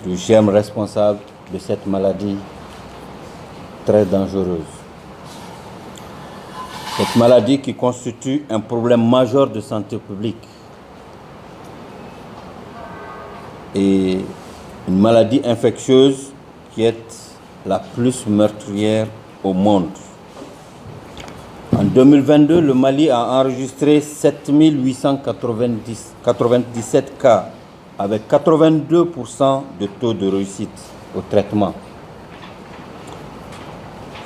du germe responsable de cette maladie très dangereuse. Cette maladie qui constitue un problème majeur de santé publique et une maladie infectieuse qui est la plus meurtrière au monde. En 2022, le Mali a enregistré 7897 cas avec 82% de taux de réussite au traitement,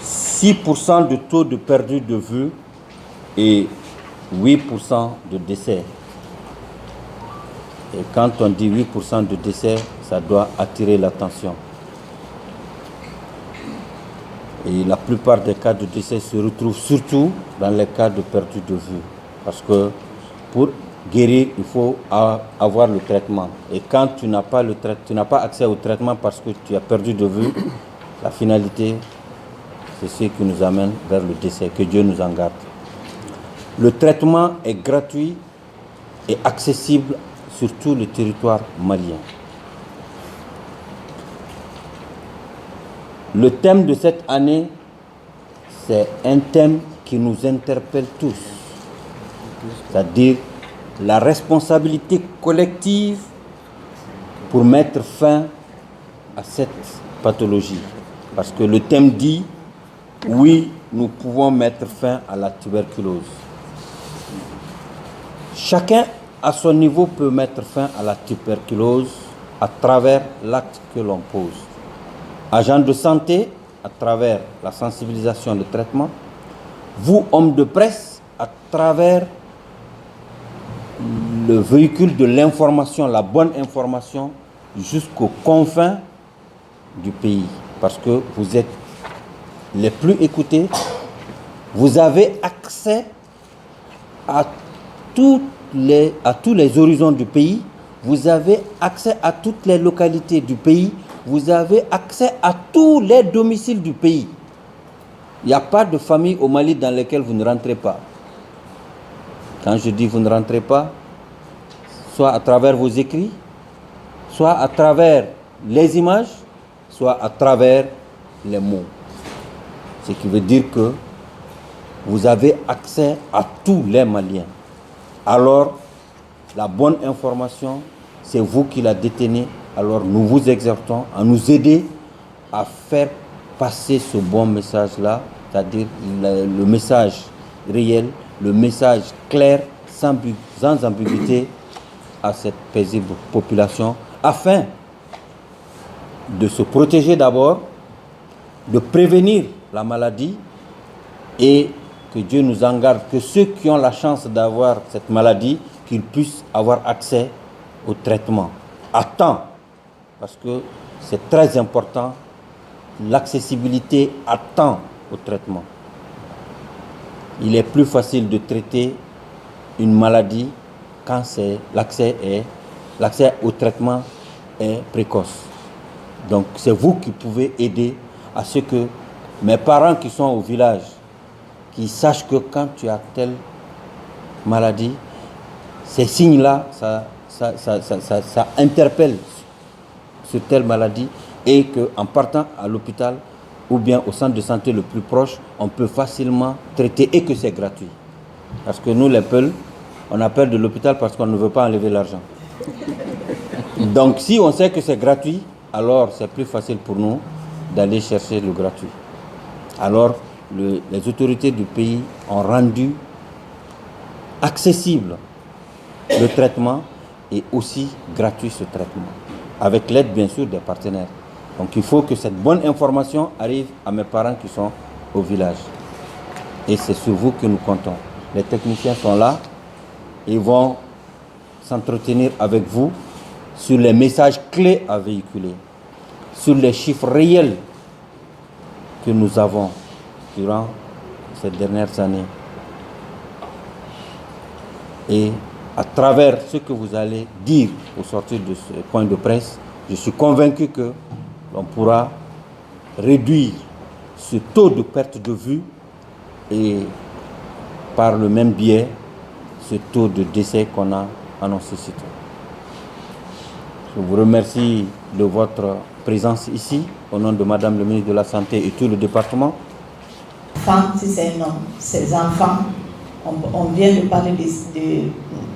6% de taux de perdu de vue et 8% de décès. Et quand on dit 8% de décès, ça doit attirer l'attention. Et la plupart des cas de décès se retrouvent surtout dans les cas de perdu de vue. Parce que pour guérir, il faut avoir le traitement. Et quand tu n'as pas accès au traitement parce que tu as perdu de vue, la finalité, c'est ce qui nous amène vers le décès. Que Dieu nous en garde. Le traitement est gratuit et accessible sur tout le territoire malien. Le thème de cette année, c'est un thème qui nous interpelle tous, c'est-à-dire la responsabilité collective pour mettre fin à cette pathologie. Parce que le thème dit, oui, nous pouvons mettre fin à la tuberculose. Chacun, à son niveau, peut mettre fin à la tuberculose à travers l'acte que l'on pose. Agents de santé, à travers la sensibilisation, le traitement. Vous, hommes de presse, à travers le véhicule de l'information, la bonne information, jusqu'aux confins du pays. Parce que vous êtes les plus écoutés. Vous avez accès à tous les horizons du pays. Vous avez accès à toutes les localités du pays. Vous avez accès à tous les domiciles du pays. Il n'y a pas de famille au Mali dans laquelle vous ne rentrez pas. Quand je dis vous ne rentrez pas, soit à travers vos écrits, soit à travers les images, soit à travers les mots. Ce qui veut dire que vous avez accès à tous les Maliens. Alors, la bonne information, c'est vous qui la détenez. Alors nous vous exhortons à nous aider à faire passer ce bon message-là, c'est-à-dire le message réel, le message clair, sans ambiguïté à cette paisible population, afin de se protéger d'abord, de prévenir la maladie et que Dieu nous en garde, que ceux qui ont la chance d'avoir cette maladie, qu'ils puissent avoir accès au traitement à temps. Parce que c'est très important, l'accessibilité à temps au traitement. Il est plus facile de traiter une maladie quand l'accès au traitement est précoce. Donc c'est vous qui pouvez aider à ce que mes parents qui sont au village, qui sachent que quand tu as telle maladie, ces signes-là, ça interpelle sur telle maladie et qu'en partant à l'hôpital ou bien au centre de santé le plus proche, on peut facilement traiter et que c'est gratuit. Parce que nous, les Peuls, on a peur de l'hôpital parce qu'on ne veut pas enlever l'argent. Donc si on sait que c'est gratuit, alors c'est plus facile pour nous d'aller chercher le gratuit. Alors les autorités du pays ont rendu accessible le traitement et aussi gratuit ce traitement, avec l'aide bien sûr des partenaires. Donc il faut que cette bonne information arrive à mes parents qui sont au village. Et c'est sur vous que nous comptons. Les techniciens sont là, ils vont s'entretenir avec vous sur les messages clés à véhiculer, sur les chiffres réels que nous avons durant ces dernières années. Et à travers ce que vous allez dire au sortir de ce point de presse, je suis convaincu que l'on pourra réduire ce taux de perte de vue et par le même biais ce taux de décès qu'on a annoncé ci. Je vous remercie de votre présence ici, au nom de Madame le ministre de la Santé et tout le département. Femme, si c'est un homme, ces enfants, on vient de parler de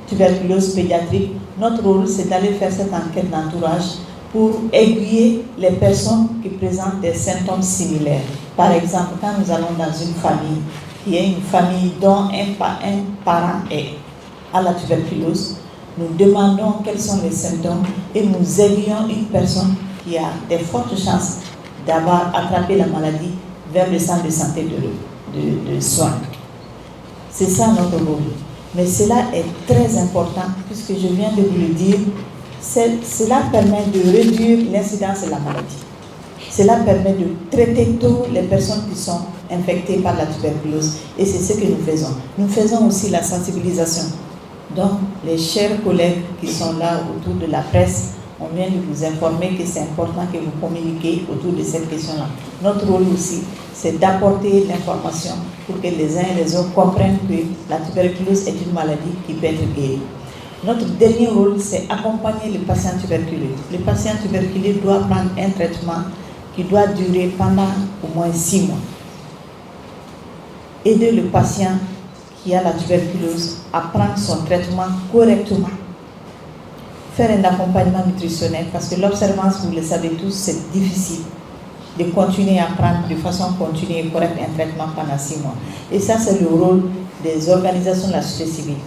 tuberculose pédiatrique. Notre rôle, c'est d'aller faire cette enquête d'entourage pour aiguiller les personnes qui présentent des symptômes similaires. Par exemple, quand nous allons dans une famille, qui est une famille dont un parent est à la tuberculose, nous demandons quels sont les symptômes et nous aiguillons une personne qui a des fortes chances d'avoir attrapé la maladie vers le centre de santé de soins. C'est ça notre rôle. Mais cela est très important, puisque je viens de vous le dire, cela permet de réduire l'incidence de la maladie. Cela permet de traiter tôt les personnes qui sont infectées par la tuberculose. Et c'est ce que nous faisons. Nous faisons aussi la sensibilisation. Donc, les chers collègues qui sont là autour de la presse, on vient de vous informer que c'est important que vous communiquiez autour de cette question-là. Notre rôle aussi, c'est d'apporter l'information pour que les uns et les autres comprennent que la tuberculose est une maladie qui peut être guérie. Notre dernier rôle, c'est accompagner le patient tuberculeux. Le patient tuberculeux doit prendre un traitement qui doit durer pendant au moins 6 mois. Aider le patient qui a la tuberculose à prendre son traitement correctement. Faire un accompagnement nutritionnel, parce que l'observance, vous le savez tous, c'est difficile de continuer à prendre de façon continue et correcte un traitement pendant 6 mois. Et ça, c'est le rôle des organisations de la société civile.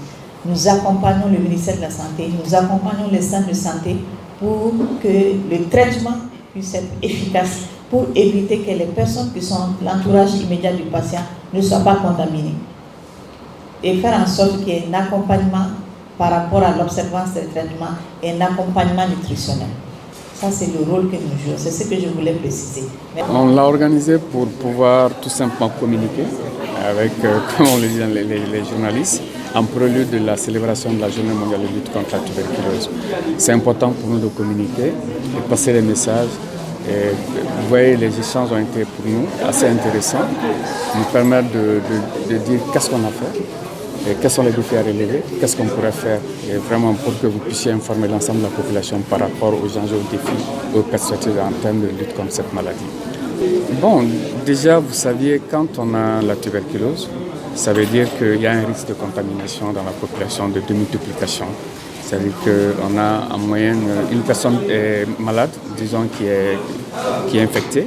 Nous accompagnons le ministère de la Santé, nous accompagnons les centres de santé pour que le traitement puisse être efficace, pour éviter que les personnes qui sont l'entourage immédiat du patient ne soient pas contaminées. Et faire en sorte qu'il y ait un accompagnement par rapport à l'observance des traitements et un accompagnement nutritionnel. Ça, c'est le rôle que nous jouons. C'est ce que je voulais préciser. On l'a organisé pour pouvoir tout simplement communiquer avec, comme on le dit dans les journalistes, en prélude de la célébration de la Journée mondiale de lutte contre la tuberculose. C'est important pour nous de communiquer, de passer les messages. Et vous voyez, les échanges ont été pour nous assez intéressants, nous permettent de dire qu'est-ce qu'on a fait, et quels sont les défis à relever, qu'est-ce qu'on pourrait faire, et vraiment pour que vous puissiez informer l'ensemble de la population par rapport aux enjeux, aux défis, aux perspectives en termes de lutte contre cette maladie. Bon, déjà, vous saviez, quand on a la tuberculose, ça veut dire qu'il y a un risque de contamination dans la population, de démultiplication. C'est-à-dire qu'on a en moyenne une personne malade, disons, qui est infectée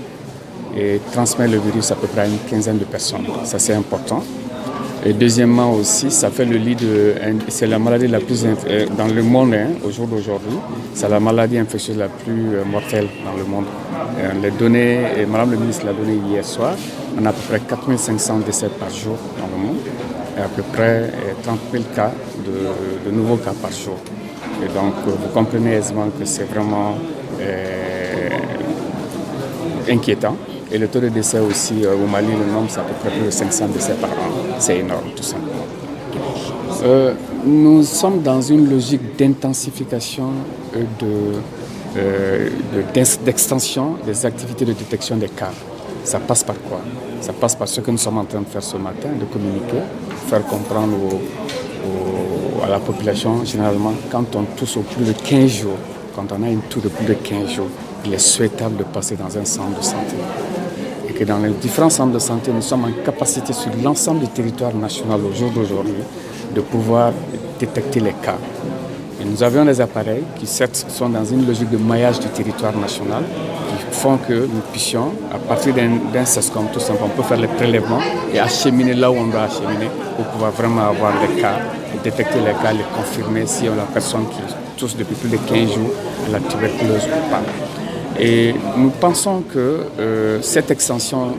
et transmet le virus à peu près à une quinzaine de personnes. Ça, c'est important. Et deuxièmement aussi, ça fait le lit c'est la maladie la plus dans le monde au jour d'aujourd'hui. C'est la maladie infectieuse la plus mortelle dans le monde. Les données, et Madame le ministre l'a donné hier soir, on a à peu près 4500 décès par jour dans le monde et à peu près 30 000 cas de nouveaux cas par jour. Et donc vous comprenez aisément que c'est vraiment inquiétant. Et le taux de décès aussi au Mali, le nombre, c'est à peu près plus de 500 décès par an. C'est énorme, tout simplement. Nous sommes dans une logique d'intensification d'extension des activités de détection des cas. Ça passe par quoi? Ça passe par ce que nous sommes en train de faire ce matin, de communiquer, faire comprendre à la population, généralement, quand on tousse au plus de 15 jours, quand on a une toux de plus de 15 jours, il est souhaitable de passer dans un centre de santé. Et que dans les différents centres de santé, nous sommes en capacité sur l'ensemble du territoire national au jour d'aujourd'hui de pouvoir détecter les cas. Et nous avions des appareils qui certes sont dans une logique de maillage du territoire national, qui font que nous puissions, à partir d'un CESCOM tout simplement, on peut faire les prélèvements et acheminer là où on doit acheminer pour pouvoir vraiment avoir les cas, détecter les cas, les confirmer si on a la personne qui tousse depuis plus de 15 jours à la tuberculose ou pas. Et nous pensons que cette extension,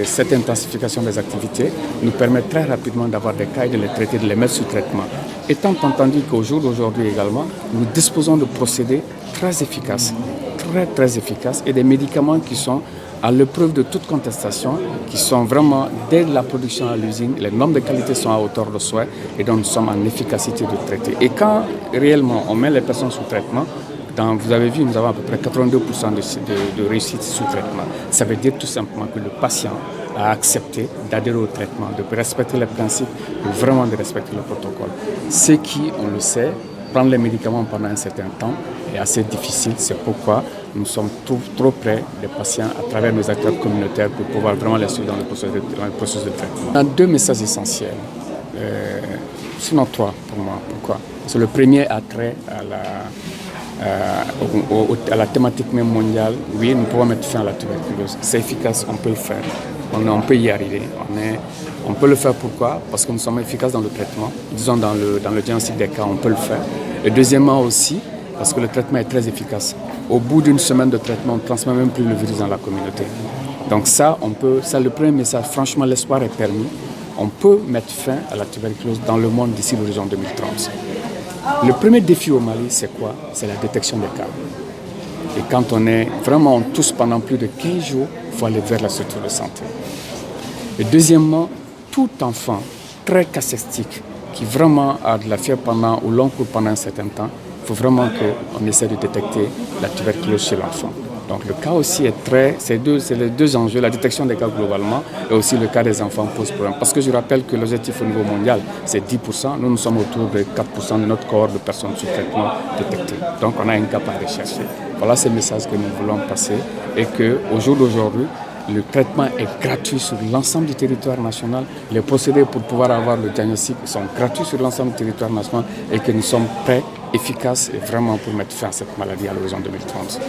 cette intensification des activités nous permet très rapidement d'avoir des cas et de les traiter, de les mettre sous traitement. Étant entendu qu'au jour d'aujourd'hui également, nous disposons de procédés très efficaces et des médicaments qui sont à l'épreuve de toute contestation, qui sont vraiment, dès la production à l'usine, les normes de qualité sont à hauteur de souhait et donc nous sommes en efficacité de traiter. Et quand réellement on met les personnes sous traitement, vous avez vu, nous avons à peu près 82% de réussite sous traitement. Ça veut dire tout simplement que le patient a accepté d'adhérer au traitement, de respecter les principes, vraiment de respecter le protocole. Ceux qui, on le sait, prennent les médicaments pendant un certain temps est assez difficile. C'est pourquoi nous sommes trop près des patients à travers nos acteurs communautaires pour pouvoir vraiment les suivre dans le processus de traitement. On a 2 messages essentiels, sinon 3 pour moi. Pourquoi? Parce que le premier a trait à la thématique même mondiale. Oui, nous pouvons mettre fin à la tuberculose. C'est efficace, on peut le faire. On peut y arriver. On peut le faire pourquoi? Parce que nous sommes efficaces dans le traitement. Disons dans le diagnostic des cas, on peut le faire. Et deuxièmement aussi, parce que le traitement est très efficace. Au bout d'une semaine de traitement, on ne transmet même plus le virus dans la communauté. Donc ça, c'est le premier message. Franchement, l'espoir est permis. On peut mettre fin à la tuberculose dans le monde d'ici l'horizon 2030. Le premier défi au Mali, c'est quoi? C'est la détection des cas. Et quand on tousse pendant plus de 15 jours, il faut aller vers la structure de santé. Et deuxièmement, tout enfant très casestique qui vraiment a de la fièvre ou long cours pendant un certain temps, il faut vraiment qu'on essaie de détecter la tuberculose chez l'enfant. Donc le cas aussi c'est les 2 enjeux, la détection des cas globalement et aussi le cas des enfants pose problème. Parce que je rappelle que l'objectif au niveau mondial, c'est 10%. Nous sommes autour de 4% de notre cohorte de personnes sous traitement détectées. Donc on a un gap à rechercher. Voilà ces messages que nous voulons passer et qu'au jour d'aujourd'hui, le traitement est gratuit sur l'ensemble du territoire national. Les procédés pour pouvoir avoir le diagnostic sont gratuits sur l'ensemble du territoire national et que nous sommes prêts, efficaces et vraiment pour mettre fin à cette maladie à l'horizon 2030.